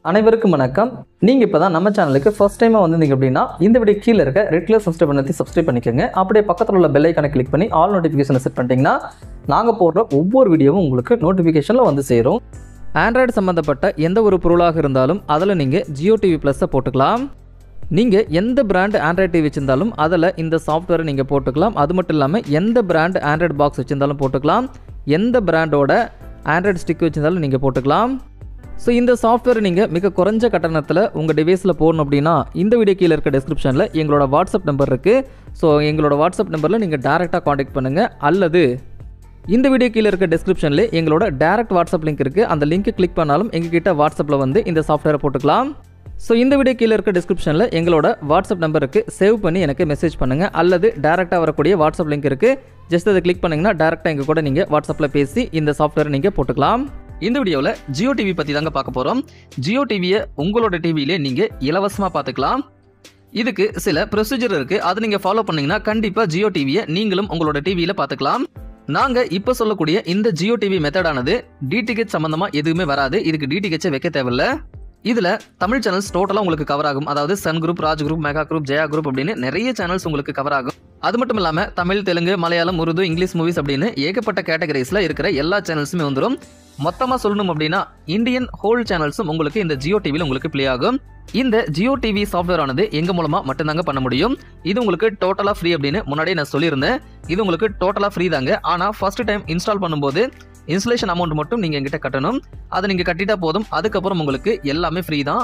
அனைவருக்கும் வணக்கம். நீங்கள் இப்போ தான் நம்ம சேனலுக்கு ஃபர்ஸ்ட் டைமாக வந்திருந்தீங்க அப்படின்னா இந்த வீடியோ கீழே இருக்க ரெட் கலர் சப்ஸ்கிரைப் பண்ணிக்கோங்க. அப்படியே பக்கத்தில் உள்ள பெல் ஐக்கானை கிளிக் பண்ணி ஆல் நோட்டிஃபிகேஷனை செட் பண்ணிட்டீங்கன்னா நாங்கள் போடுற ஒவ்வொரு வீடியோவும் உங்களுக்கு நோட்டிஃபிகேஷனில் வந்து சேரும். ஆண்ட்ராய்டு சம்மந்தப்பட்ட எந்த ஒரு பொருளாக இருந்தாலும் அதில் நீங்கள் ஜியோ டிவி ப்ளஸை போட்டுக்கலாம். நீங்கள் எந்த பிராண்ட் ஆண்ட்ராய்டு டிவி வச்சுருந்தாலும் அதில் இந்த சாஃப்ட்வேரை நீங்கள் போட்டுக்கலாம். அது மட்டும் இல்லாமல் எந்த பிராண்ட் ஆண்ட்ராய்டு பாக்ஸ் வச்சுருந்தாலும் போட்டுக்கலாம். எந்த பிராண்டோட ஆண்ட்ராய்டு ஸ்டிக் வச்சுருந்தாலும் நீங்கள் போட்டுக்கலாம். ஸோ இந்த சாஃப்ட்வேர் நீங்கள் மிக குறைஞ்ச கட்டணத்தில் உங்கள் டிவைஸில் போடணும் அப்படின்னா இந்த வீடியோ கீழே இருக்க டிஸ்கிரிப்ஷனில் எங்களோட வாட்ஸ்அப் நம்பர் இருக்குது. ஸோ எங்களோட வாட்ஸ்அப் நம்பரில் நீங்கள் டேரெக்டாக காண்டாக்ட் பண்ணுங்கள். அல்லது இந்த வீடியோ கீழே இருக்க டிஸ்கிரிப்ஷனில் எங்களோட டேரெக்ட் வாட்ஸ்அப் லிங்க் இருக்குது. அந்த லிங்க்கை கிளிக் பண்ணாலும் எங்ககிட்ட வாட்ஸ்அப்பில் வந்து இந்த சாஃப்ட்வேரை போட்டுக்கலாம். ஸோ இந்த வீடியோ கீழே இருக்க டிஸ்கிரிப்ஷனில் எங்களோட வாட்ஸ்அப் நம்பருக்கு சேவ் பண்ணி எனக்கு மெசேஜ் பண்ணுங்கள். அல்லது டேரெக்டாக வரக்கூடிய வாட்ஸ்அப் லிங்க் இருக்குது. ஜஸ்ட் அதை கிளிக் பண்ணிங்கன்னா டேரெக்டாக எங்கள் கூட நீங்கள் வாட்ஸ்அப்பில் பேசி இந்த சாஃப்ட்வேரை நீங்கள் போட்டுக்கலாம். இந்த வீடியோவில் ஜியோ டிவி பற்றி தாங்க பார்க்க போகிறோம். ஜியோ டிவியை உங்களோட டிவியிலே நீங்கள் இலவசமாக பார்த்துக்கலாம். இதுக்கு சில ப்ரொசீஜர் இருக்குது. அதை நீங்கள் ஃபாலோ பண்ணிங்கன்னா கண்டிப்பாக ஜியோ டிவியை நீங்களும் உங்களோட டிவியில் பார்த்துக்கலாம். நாங்கள் இப்போ சொல்லக்கூடிய இந்த ஜியோ டிவி மெத்தடானது டிடிஹெச் சம்மந்தமாக எதுவுமே வராது. இதுக்கு டிடிஹெச்சை வைக்க தேவையில்லை. இதில் தமிழ் சேனல்ஸ் டோட்டலாக உங்களுக்கு கவர் ஆகும். அதாவது Sun group, Raj group, Mega group, Jaya group அப்படின்னு நிறைய சேனல்ஸ் உங்களுக்கு கவர் ஆகும். அது மட்டும் இல்லாமல் தமிழ், தெலுங்கு, மலையாளம், உருது, இங்கிலீஷ் மூவிஸ் அப்படின்னு ஏகப்பட்ட கேட்டகரிஸில் இருக்கிற எல்லா சேனல்ஸுமே வந்துடும். மொத்தமாக சொல்லணும் அப்படின்னா இந்தியன் ஹோல் சேனல்ஸும் உங்களுக்கு இந்த ஜியோ டிவியில் உங்களுக்கு ப்ளே ஆகும். இந்த ஜியோ டிவி சாஃப்ட்வேர் ஆனது எங்கள் மூலமாக மட்டும்தாங்க பண்ண முடியும். இது உங்களுக்கு டோட்டலாக ஃப்ரீ அப்படின்னு முன்னாடியே நான் சொல்லியிருந்தேன். இது உங்களுக்கு டோட்டலாக ஃப்ரீ தாங்க. ஆனால் ஃபர்ஸ்ட் டைம் இன்ஸ்டால் பண்ணும்போது இன்ஸ்டலேஷன் அமௌண்ட் மட்டும் நீங்கள் எங்கிட்ட கட்டணும். அதை நீங்கள் கட்டிட்டா போதும். அதுக்கப்புறம் உங்களுக்கு எல்லாமே ஃப்ரீ தான்.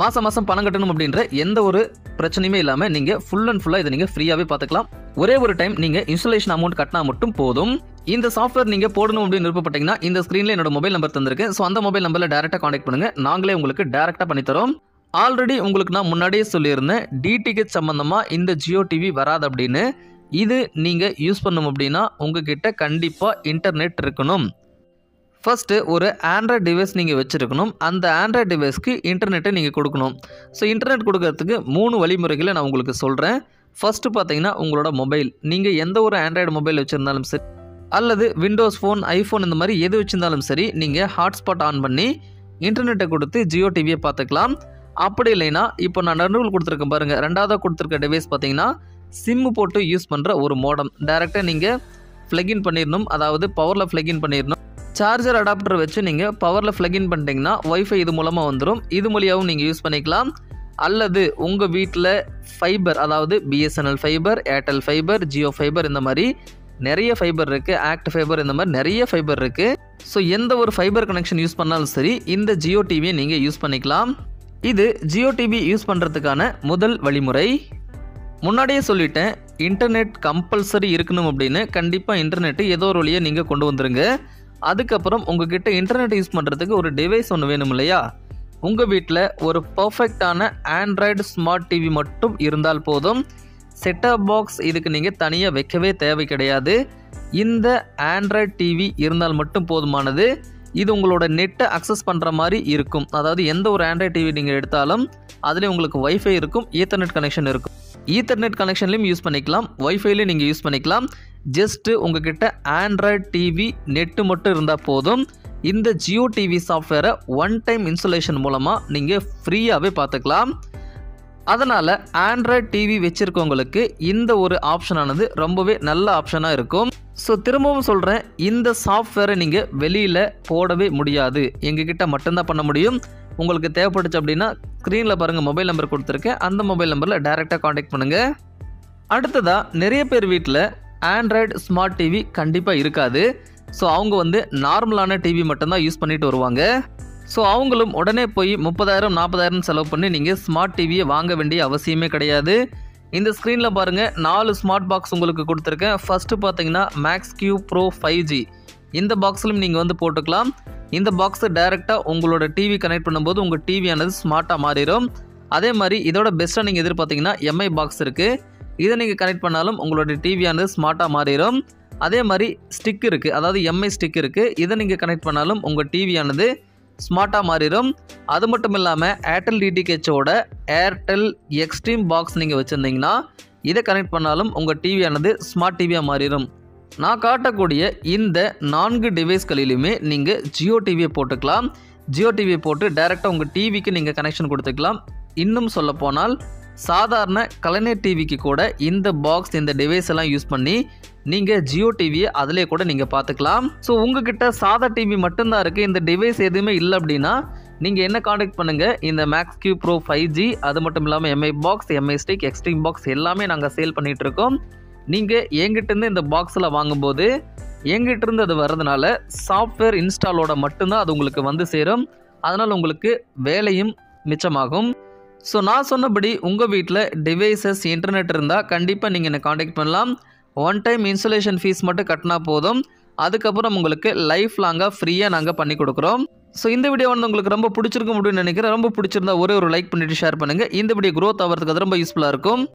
மாதம் பணம் கட்டணும் அப்படின்ற எந்த ஒரு பிரச்சனையுமே இல்லாமல் நீங்கள் ஃபுல் அண்ட் ஃபுல்லாக இதை நீங்கள் ஃப்ரீயாகவே பார்த்துக்கலாம். ஒரே ஒரு டைம் நீங்கள் இன்ஸ்டலேஷன் அமௌண்ட் கட்டினா மட்டும் போதும். இந்த சாஃப்ட்வேர் நீங்கள் போடணும் அப்படின்னு விருப்பப்பட்டீங்கன்னா இந்த ஸ்க்ரீனில் என்னோட மொபைல் நம்பர் தந்திருக்கேன். ஸோ அந்த மொபைல் நம்பரில் டேரெக்டாக காண்டாக்ட் பண்ணுங்கள். நாங்களே உங்களுக்கு டேரெக்டாக பண்ணித்தரோம். ஆல்ரெடி உங்களுக்கு நான் முன்னாடியே சொல்லியிருந்தேன் டிடிஹெச் சம்மந்தமாக இந்த ஜியோ டிவி வராது அப்படின்னு. இது நீங்கள் யூஸ் பண்ணணும் அப்படின்னா உங்ககிட்ட கண்டிப்பாக இன்டர்நெட் இருக்கணும். ஃபஸ்ட்டு ஒரு ஆண்ட்ராய்டு டிவைஸ் நீங்கள் வச்சுருக்கணும். அந்த ஆண்ட்ராய்டு டிவைஸ்க்கு இன்டர்நெட்டை நீங்கள் கொடுக்கணும். ஸோ இன்டர்நெட் கொடுக்கறதுக்கு 3 வழிமுறைகளை நான் உங்களுக்கு சொல்கிறேன். ஃபஸ்ட்டு பார்த்தீங்கன்னா உங்களோட மொபைல். நீங்கள் எந்த ஒரு ஆண்ட்ராய்டு மொபைல் வச்சுருந்தாலும் சரி, அல்லது விண்டோஸ் ஃபோன், ஐஃபோன் இந்த மாதிரி எது வச்சுருந்தாலும் சரி, நீங்கள் ஹாட்ஸ்பாட் ஆன் பண்ணி இன்டர்நெட்டை கொடுத்து ஜியோ டிவியை பார்த்துக்கலாம். அப்படி இல்லைன்னா இப்போ நான் நடுவில் கொடுத்துருக்கேன் பாருங்கள், ரெண்டாவதாக கொடுத்துருக்க டிவைஸ் பார்த்தீங்கன்னா சிம்மு போட்டு யூஸ் பண்ணுற ஒரு மோடம். டேரெக்டாக நீங்கள் ஃப்ளக்இன் பண்ணிடணும். அதாவது பவரில் ஃப்ளக்இன் பண்ணிடணும். சார்ஜர் அடாப்டர் வச்சு நீங்கள் பவரில் ஃப்ளக்இன் பண்ணிட்டீங்கன்னா ஒய்ஃபை இது மூலமாக வந்துடும். இது மூலியாகவும் நீங்கள் யூஸ் பண்ணிக்கலாம். அல்லது உங்கள் வீட்டில் ஃபைபர், அதாவது BSNL fibre, Airtel fibre, Jio fibre இந்த மாதிரி நிறைய ஃபைபர் இருக்குது. ஆக்ட் ஃபைபர் இந்த மாதிரி நிறைய ஃபைபர் இருக்குது. ஸோ எந்த ஒரு ஃபைபர் கனெக்ஷன் யூஸ் பண்ணாலும் சரி இந்த ஜியோ டிவியை நீங்கள் யூஸ் பண்ணிக்கலாம். இது ஜியோ டிவி யூஸ் பண்ணுறதுக்கான முதல் வழிமுறை. முன்னாடியே சொல்லிட்டேன், இன்டர்நெட் கம்பல்சரி இருக்கணும் அப்படின்னு. கண்டிப்பாக இன்டர்நெட்டு ஏதோ ஒரு வழியை நீங்கள் கொண்டு வந்துருங்க. அதுக்கப்புறம் உங்ககிட்ட இன்டர்நெட் யூஸ் பண்ணுறதுக்கு ஒரு டிவைஸ் ஒன்று வேணும் இல்லையா? உங்கள் வீட்டில் ஒரு பர்ஃபெக்டான ஆண்ட்ராய்டு ஸ்மார்ட் டிவி மட்டும் இருந்தால் போதும். செட்டாப் பாக்ஸ் இதுக்கு நீங்கள் தனியாக வைக்கவே தேவை கிடையாது. இந்த ஆண்ட்ராய்டு டிவி இருந்தால் மட்டும் போதுமானது. இது உங்களோட நெட்டை அக்சஸ் பண்ணுற மாதிரி இருக்கும். அதாவது எந்த ஒரு ஆண்ட்ராய்டு டிவி நீங்கள் எடுத்தாலும் அதில் உங்களுக்கு ஒய்ஃபை இருக்கும், ஈத்தர்நெட் கனெக்ஷன் இருக்கும். ஈத்தர்நெட் கனெக்ஷன்லையும் யூஸ் பண்ணிக்கலாம், ஒய்ஃபைலையும் நீங்கள் யூஸ் பண்ணிக்கலாம். ஜஸ்ட்டு உங்ககிட்ட ஆண்ட்ராய்டு டிவி நெட்டு மட்டும் இருந்தால் போதும். இந்த ஜியோ டிவி சாஃப்ட்வேரை ஒன் டைம் இன்ஸ்டலேஷன் மூலமாக நீங்கள் ஃப்ரீயாகவே பார்த்துக்கலாம். அதனால் ஆண்ட்ராய்டு டிவி வச்சுருக்கவங்களுக்கு இந்த ஒரு ஆப்ஷனானது ரொம்பவே நல்ல ஆப்ஷனாக இருக்கும். ஸோ திரும்பவும் சொல்கிறேன், இந்த சாஃப்ட்வேரை நீங்கள் வெளியில் போடவே முடியாது. எங்ககிட்ட மட்டும்தான் பண்ண முடியும். உங்களுக்கு தேவைப்பட்டுச்சு அப்படின்னா ஸ்க்ரீனில் பாருங்கள், மொபைல் நம்பர் கொடுத்துருக்கேன். அந்த மொபைல் நம்பரில் டேரெக்டாக காண்டாக்ட் பண்ணுங்கள். அடுத்ததாக நிறைய பேர் வீட்டில் ஆண்ட்ராய்டு ஸ்மார்ட் டிவி கண்டிப்பாக இருக்காது. ஸோ அவங்க வந்து நார்மலான டிவி மட்டும்தான் யூஸ் பண்ணிட்டு வருவாங்க. ஸோ அவங்களும் உடனே போய் 30,000 40,000 செலவு பண்ணி நீங்கள் ஸ்மார்ட் டிவியை வாங்க வேண்டிய அவசியமே கிடையாது. இந்த ஸ்க்ரீனில் பாருங்கள், 4 ஸ்மார்ட் பாக்ஸ் உங்களுக்கு கொடுத்துருக்கேன். ஃபஸ்ட்டு பார்த்தீங்கன்னா மேக்ஸ் கியூ ப்ரோ 5G. இந்த பாக்ஸ்லையும் நீங்கள் வந்து போட்டுக்கலாம். இந்த பாக்ஸை டைரெக்டாக உங்களோட டிவி கனெக்ட் பண்ணும்போது உங்கள் டிவியானது ஸ்மார்ட்டாக மாறிடும். அதே மாதிரி இதோட பெஸ்ட்டாக நீங்கள் எதிர்பார்த்தீங்கன்னா எம்ஐ பாக்ஸ் இருக்குது. இதை நீங்கள் கனெக்ட் பண்ணாலும் உங்களோட டிவியானது ஸ்மார்ட்டாக மாறிடும். அதே மாதிரி ஸ்டிக் இருக்குது, அதாவது எம்ஐ ஸ்டிக் இருக்குது. இதை நீங்கள் கனெக்ட் பண்ணாலும் உங்கள் டிவியானது ஸ்மார்ட்டாக மாறிடும். அது மட்டும் இல்லாமல் ஏர்டெல் டிடிஹெச்சோட ஏர்டெல் எக்ஸ்ட்ரீம் பாக்ஸ் நீங்கள் வச்சுருந்தீங்கன்னா இதை கனெக்ட் பண்ணாலும் உங்கள் டிவியானது ஸ்மார்ட் டிவியாக மாறிடும். நான் காட்டக்கூடிய இந்த 4 டிவைஸ்களிலுமே நீங்கள் ஜியோ டிவியை போட்டுக்கலாம். ஜியோ டிவியை போட்டு டைரெக்டாக உங்கள் டிவிக்கு நீங்கள் கனெக்ஷன் கொடுத்துக்கலாம். இன்னும் சொல்ல போனால் சாதாரண கலைஞர் டிவிக்கு கூட இந்த பாக்ஸ் இந்த டிவைஸ் எல்லாம் யூஸ் பண்ணி நீங்கள் ஜியோ டிவியை அதிலே கூட நீங்கள் பார்த்துக்கலாம். ஸோ உங்ககிட்ட சாதா டிவி மட்டும்தான் இருக்குது, இந்த டிவைஸ் எதுவுமே இல்லை அப்படின்னா நீங்கள் என்ன காண்டாக்ட் பண்ணுங்கள், இந்த MaxQ Pro 5G அது மட்டும் இல்லாமல் MI box, MI stick, extreme box எல்லாமே நாங்கள் சேல் பண்ணிகிட்ருக்கோம். நீங்கள் எங்கிட்டேருந்து இந்த பாக்ஸில் வாங்கும்போது எங்கிட்டேருந்து அது வர்றதுனால சாஃப்ட்வேர் இன்ஸ்டாலோட மட்டும்தான் அது உங்களுக்கு வந்து சேரும். அதனால் உங்களுக்கு வேலையும் மிச்சமாகும். ஸோ நான் சொன்னபடி உங்கள் வீட்டில் டிவைசஸ் இன்டர்நெட் இருந்தால் கண்டிப்பாக நீங்கள் என்னை காண்டாக்ட் பண்ணலாம். ஒன் டைம் இன்ஸ்டாலேஷன் ஃபீஸ் மட்டும் கட்டினா போதும். அதுக்கப்புறம் உங்களுக்கு லைஃப் லாங்காக ஃப்ரீயாக நாங்கள் பண்ணி கொடுக்குறோம். ஸோ இந்த வீடியோ வந்து உங்களுக்கு ரொம்ப பிடிச்சிருக்கும் அப்படின்னு நினைக்கிறேன். ரொம்ப பிடிச்சிருந்தா ஒரே ஒரு லைக் பண்ணிவிட்டு ஷேர் பண்ணுங்கள். இந்த வீடியோ க்ரோத் ஆகிறதுக்கு அது ரொம்ப யூஸ்ஃபுல்லாக இருக்கும்.